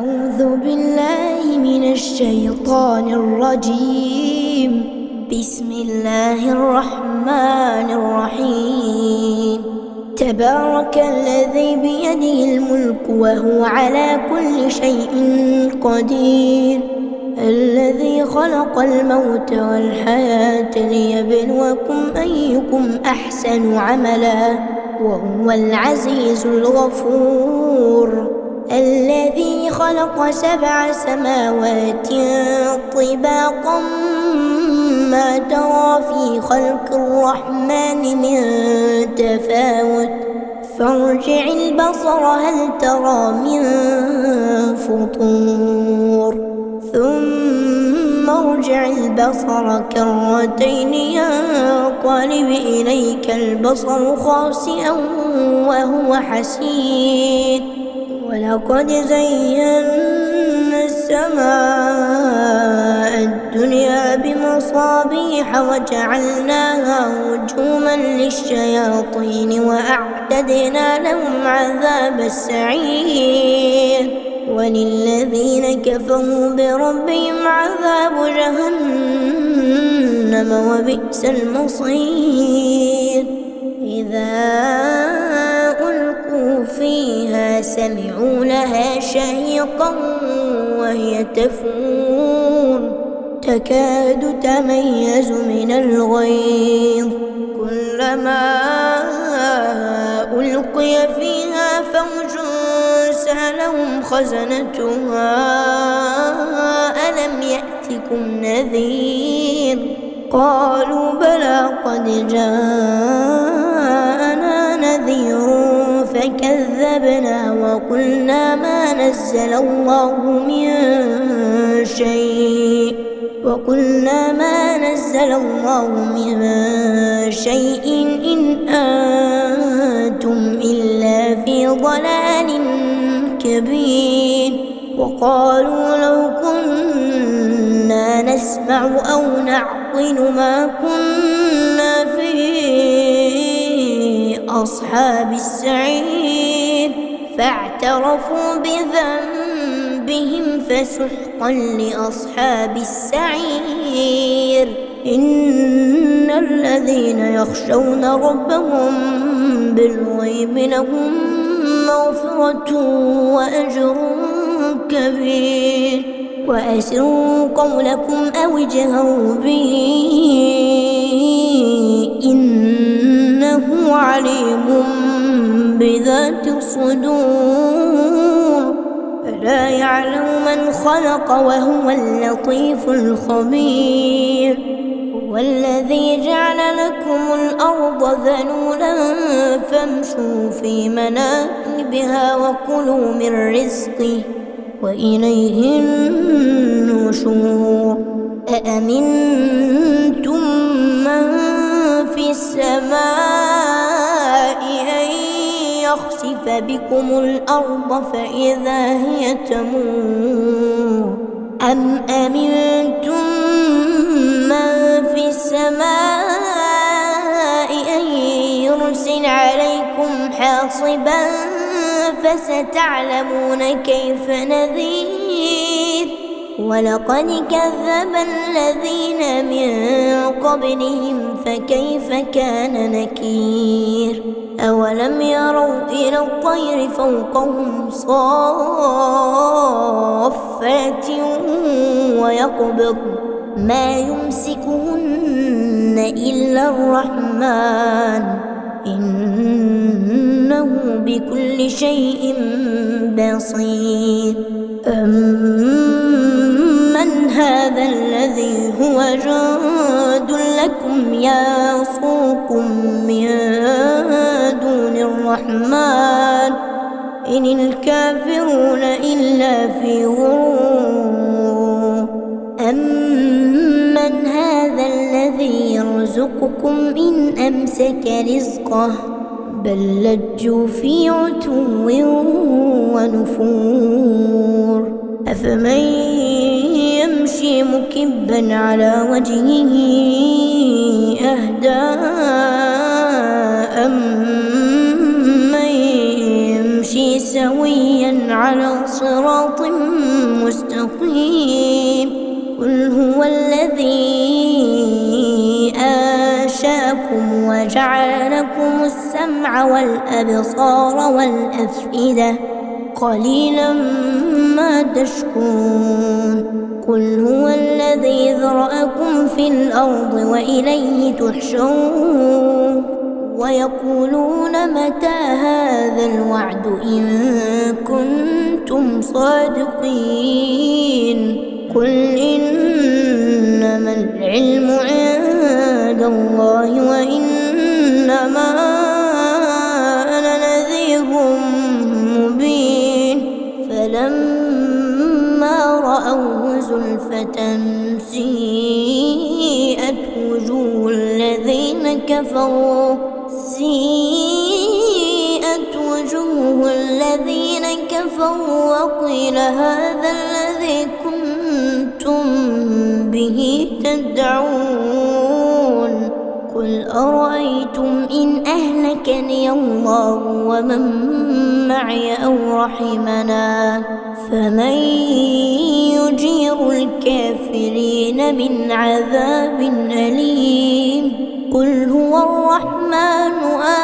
أعوذ بالله من الشيطان الرجيم. بسم الله الرحمن الرحيم. تبارك الذي بيده الملك وهو على كل شيء قدير، الذي خلق الموت والحياة ليبلوكم أيكم أحسن عملا وهو العزيز الغفور. الذي خلق 7 سماوات طباقا ما ترى في خلق الرحمن من تفاوت فارجع البصر هل ترى من فطور ثم ارجع البصر كرتين ينقلب إليك البصر خاسئا وهو حسير. ولقد زينا السماء الدنيا بمصابيح وجعلناها رجوما للشياطين وأعتدنا لهم عذاب السعير. وللذين كفروا بربهم عذاب جهنم وبئس المصير. إذا ألقوا فيها سمعوا لها شهيقا وهي تفور تكاد تميز من الغيظ كلما ألقي فيها فوج سألهم خزنتها ألم يأتكم نذير قالوا بلى قد جاءنا نذير فكذبنا وقلنا ما نزل الله من شيء إن أنتم إلا في ضلال كبير. وقالوا لو كنا نسمع أو نعقل ما كنا في أصحاب السعير فاعترفوا بذنبهم فسحقا لأصحاب السعير. إن الذين يخشون ربهم بالغيب لهم مغفرة وأجر كبير. وأسروا قولكم أو اجهروا به إنه عليم بذات الصدور. ألا يعلم من خلق وهو اللطيف الخبير. هو الذي جعل لكم الأرض ذلولا فامشوا في مناكبها وكلوا من رزقه وإليه النشور. أأمنتم من في السماء أن يخسف بكم الأرض فإذا هي تمور أم أمنتم من في السماء أن يرسل عليكم حاصبا فستعلمون كيف نذير. ولقد كذب الذين من قبلهم فكيف كان نكير. أولم يروا إلى الطير فوقهم صافات ويقبض ما يمسكهن إلا الرحمن إنه بكل شيء بصير. أمن هذا الذي هو جند لكم يصوكم من دون الرحمن إن الكافرون إلا في غرور. أمن هذا الذي يرزقكم إن أمسك رزقه بل لجوا في عتو ونفور. أفمن يمشي مكبا على وجهه أهدى أمن يمشي سويا على صراط مستقيم قل هو الذي أنشأكم وجعل لكم السمع والأبصار والأفئدة قليلا ما تشكرون قل هو الذي ذرأكم في الأرض وإليه تحشرون ويقولون متى هذا الوعد إن كنتم صادقين قل إنما العلم عند الله وإنما أنا نذير مبين فلما رأوه زلفة سيئت وجوه الذين كفروا وقيل هذا الذي كنتم به تدعون قل أرأيتم إن أهلكني الله ومن معي أو رحمنا فمن يجير الكافرين من عذاب أليم قل هو الرحمن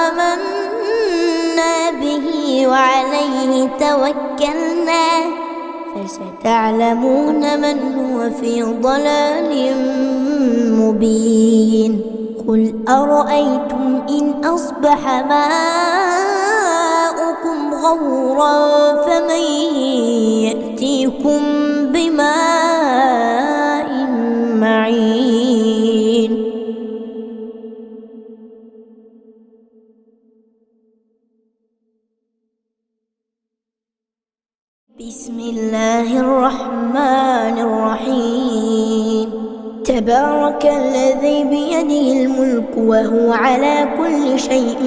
آمنا به وعليه توكلنا فستعلمون من هو في ضلال مبين قل أرأيتم إن أصبح ماؤكم غورا فمن يأتيكم بماء معين بسم الله الرحمن الرحيم تبارك الذي بيده الملك وهو على كل شيء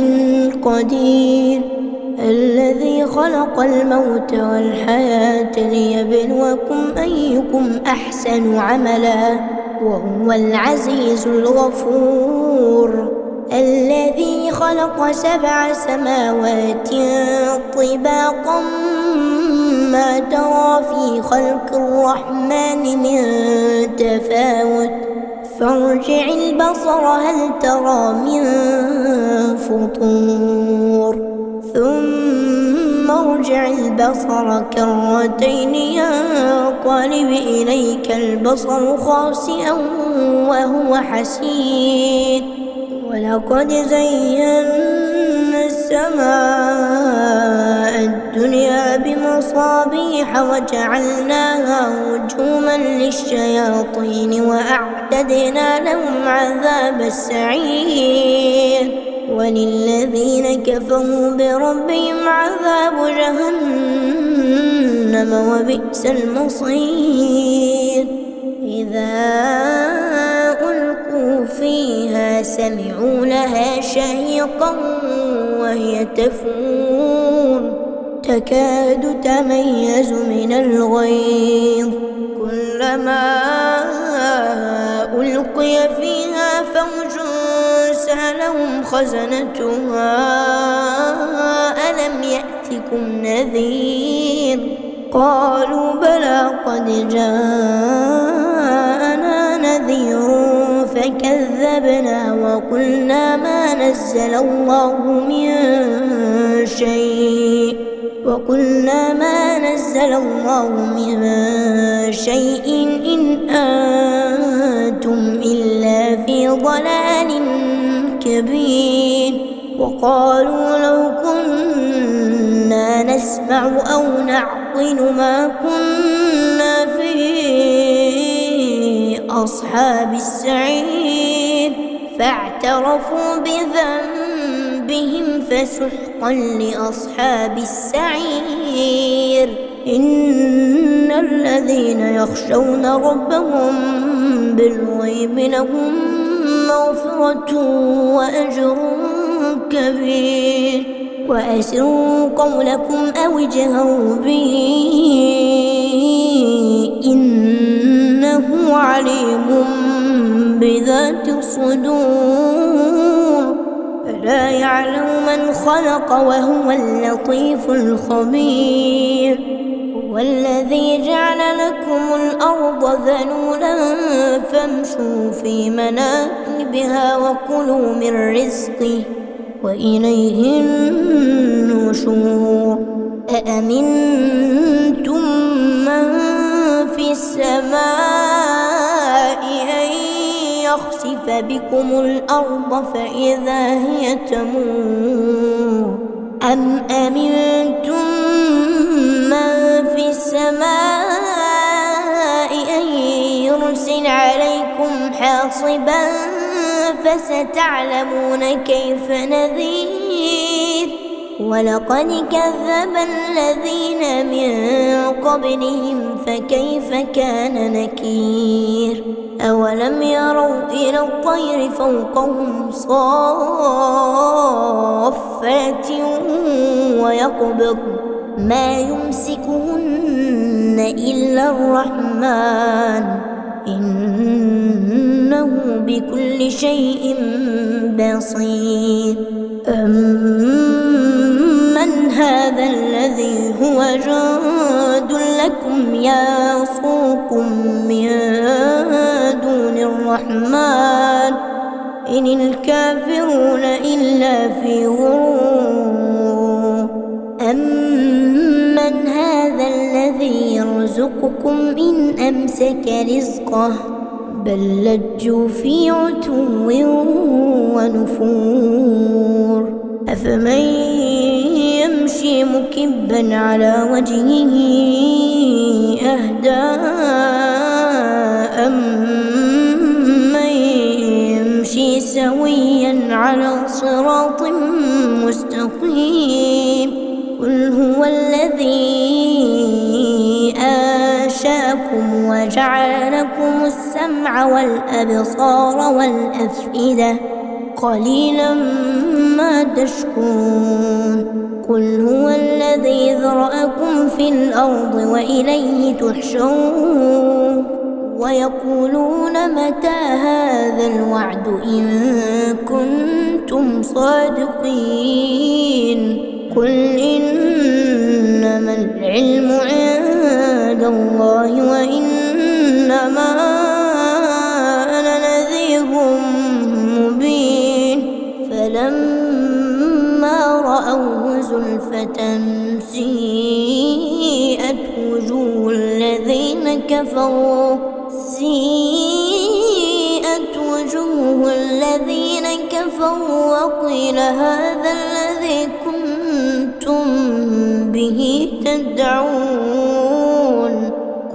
قدير الذي خلق الموت والحياة ليبلوكم أيكم أحسن عملا وهو العزيز الغفور الذي خلق 7 سماوات طباقا ما ترى في خلق الرحمن من تفاوت فارجع البصر هل ترى من فطور ثم ارجع البصر كرتين ينقلب إليك البصر خاسئا وهو حسير ولقد زينا السماء الدنيا بمصابيح وجعلناها رجوما للشياطين وأعتدنا لهم عذاب السعير وللذين كفروا بربهم عذاب جهنم وبئس المصير إذا ألقوا فيها سمعوا لها شهيقا وهي تفور تكاد تميز من الغيظ كلما ألقي فيها فوج سألهم خزنتها ألم يأتكم نذير قالوا بلى قد جاءنا نذير فكذبنا وقلنا ما نزل الله من شيء إن أنتم إلا في ضلال كبير وقالوا لو كنا نسمع أو نعقل ما كنا في أصحاب السعير فاعترفوا بذنبهم فسحقا لأصحاب السعير إن الذين يخشون ربهم بالغيب لهم مغفرة وأجر كبير وأسروا قولكم أو اجهروا به إنه عليم بذات الصدور ألا يعلم من خلق وهو اللطيف الخبير هو الذي جعل لكم الأرض ذلولا فامشوا في مناكبها وكلوا من رزقه وإليه النشور أأمنتم من في السماء أن يخسف بكم الأرض فإذا هي تمور أم أمنتم من في السماء أن يرسل عليكم حاصبا فستعلمون كيف نذير ولقد كذب الذين من قبلهم فكيف كان نكير أولم يروا إلى الطير فوقهم صافات ويقبض ما يمسكهن إلا الرحمن إنه بكل شيء بصير أمن هذا الذي هو جند لكم يصوكم من دون الرحمن إن الكافرون إلا في غرور أمن هذا الذي يرزقكم إن أمسك رزقه بل لجوا في عتو ونفور أفمن يمشي مكبا على وجهه أهدى أمن يمشي سويا على صراط مستقيم قل هو الذي أنشأكم وجعل لكم السمع والأبصار والأفئدة قليلا ما تشكرون قل هو الذي ذرأكم في الأرض وإليه تحشرون ويقولون متى هذا الوعد إن كنتم صادقين قل إنما العلم عند الله وإنما أنا نذير مبين فلما رأوه زلفة سيئت وجوه الذين كفروا وقيل هذا الذي كنتم به تدعون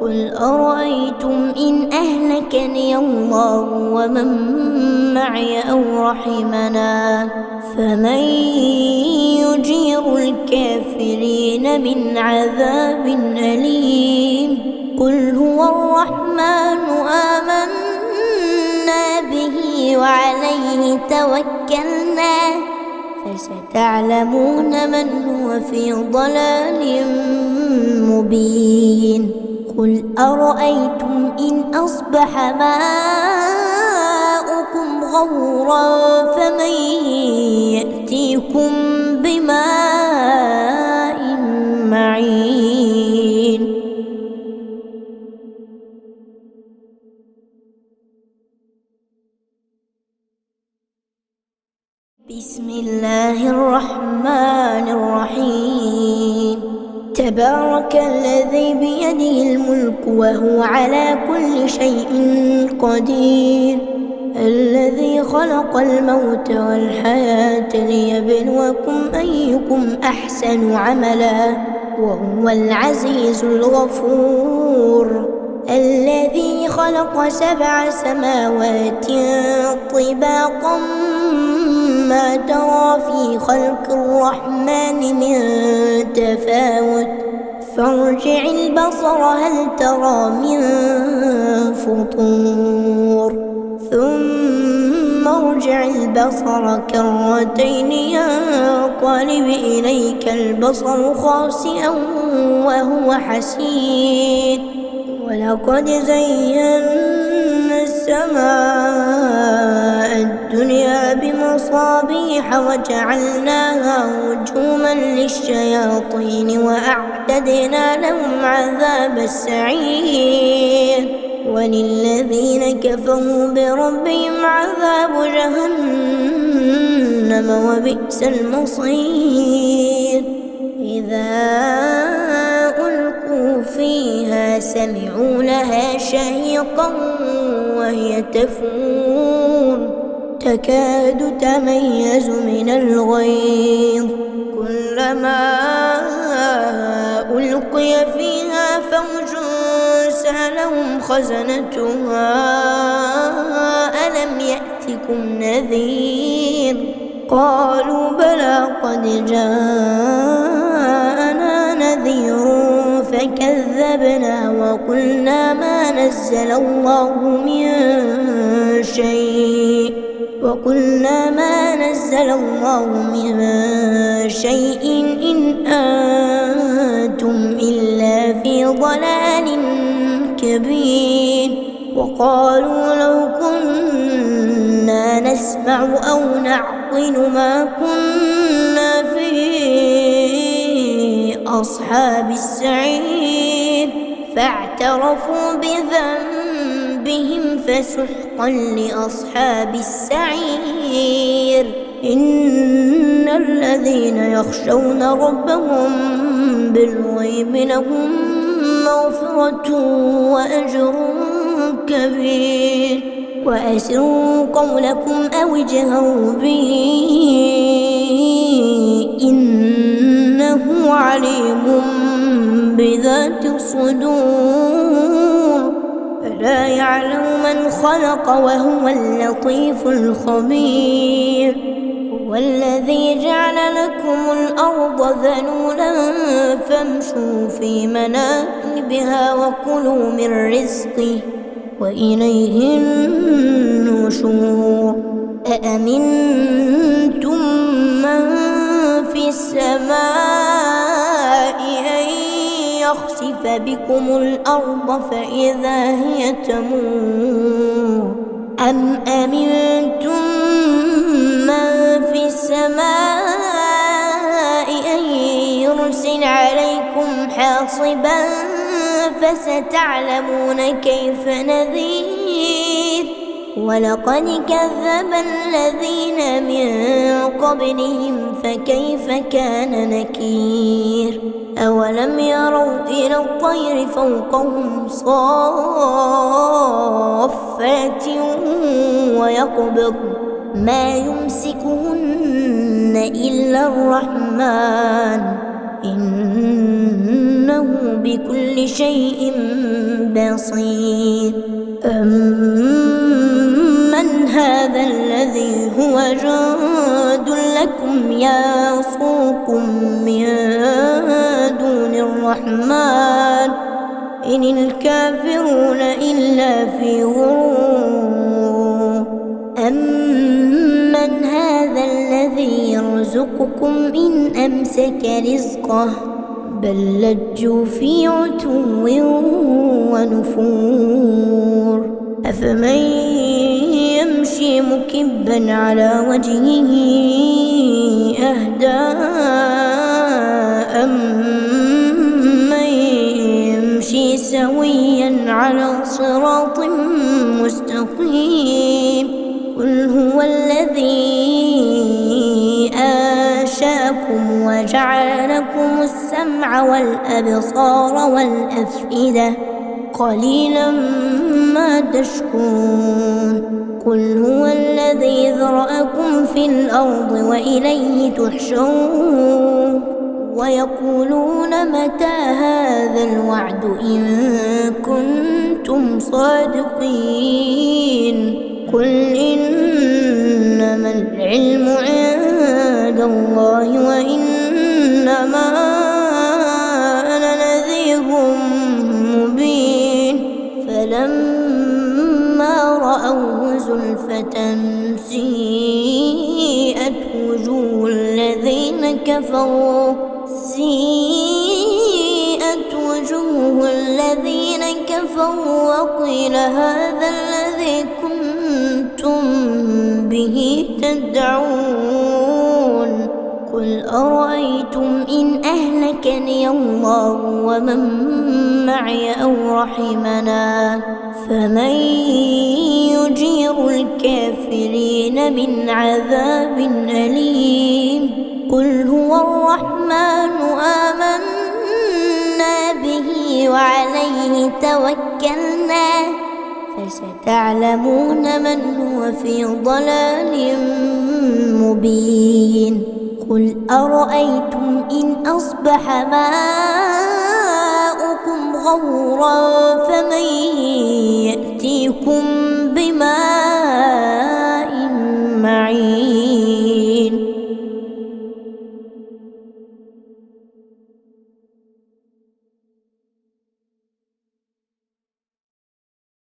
قل أرأيتم إن أهلكني الله ومن معي أو رحمنا فمن يجير الكافرين من عذاب أليم قل هو الرحمن آمنا به وعليه توكلنا فستعلمون من هو في ضلال مبين قل أرأيتم إن أصبح ماؤكم غورا فمن يأتيكم بماء معين بسم الله الرحمن الرحيم تبارك الذي بيده الملك وهو على كل شيء قدير الذي خلق الموت والحياة ليبلوكم أيكم أحسن عملا وهو العزيز الغفور الذي خلق 7 سماوات طباقا ما ترى في خلق الرحمن من تفاوت فارجع البصر هل ترى من فطور ثم ارجع البصر كرتين ينقلب إليك البصر خاسئا وهو حسير ولقد زينا السماء الدنيا بمصابيح وجعلناها رجوما للشياطين وأعتدنا وأعتدنا لهم عذاب السعير وللذين كفروا بربهم عذاب جهنم وبئس المصير إذا ألقوا فيها سمعوا لها شهيقا وهي تفور تكاد تميز من الغيظ كلما ألقي فيها فوج سألهم خزنتها ألم يأتكم نذير قالوا بلى قد جاءنا نذير فكذبنا وقلنا ما نزل الله من شيء إن أنتم إلا في ضلال كبير وقالوا لو كنا نسمع أو نعقل ما كنا في أصحاب السعير فاعترفوا بذنبهم فسحقا لأصحاب السعير إن الذين يخشون ربهم بالغيب لهم مغفرة وأجر كبير وأسروا قولكم أو اجهروا به إنه عليم بذات الصدور ألا يعلم من خلق وهو اللطيف الخبير هو الذي جعل لكم الأرض ذلولا فامشوا في مناكبها وكلوا من رزقه وإليه النشور أأمنتم من في السماء أن يخسف بكم الأرض فإذا هي تمور أم أمنتم من في السماء أن يرسل عليكم حاصبا فستعلمون كيف نذير ولقد كذب الذين من قبلهم فكيف كان نكير أولم يروا إلى الطير فوقهم صافات ويقبض ما يمسكهن إلا الرحمن إنه بكل شيء بصير أمن هذا الذي هو جند لكم يصوكم من دون الرحمن إن الكافرون إلا في غرور أمن هذا الذي يرزقكم إن أمسك رزقه بل لجوا في عتو ونفور أفمن يمشي مكبا على وجهه أهدى أمن يمشي سويا على صراط مستقيم قل هو الذي أنشأكم وجعل لكم السمع والأبصار والأفئدة قليلا ما تشكرون قل هو الذي ذرأكم في الأرض وإليه تحشرون ويقولون متى هذا الوعد إن كنتم صادقين قل إنما العلم عند الله وإنما أنا نذير مبين فلما رأوه زلفة سيئت وجوه الذين كفروا وقيل هذا الذي كنتم به تدعون قل أرأيتم إن أهلكني الله ومن معي أو رحمنا فمن يجير الكافرين من عذاب أليم قل هو الرحمن آمنا به وعليه توكلنا فستعلمون من هو في ضلال مبين قل أرأيتم إن أصبح ماؤكم غورا فمن يأتيكم بماء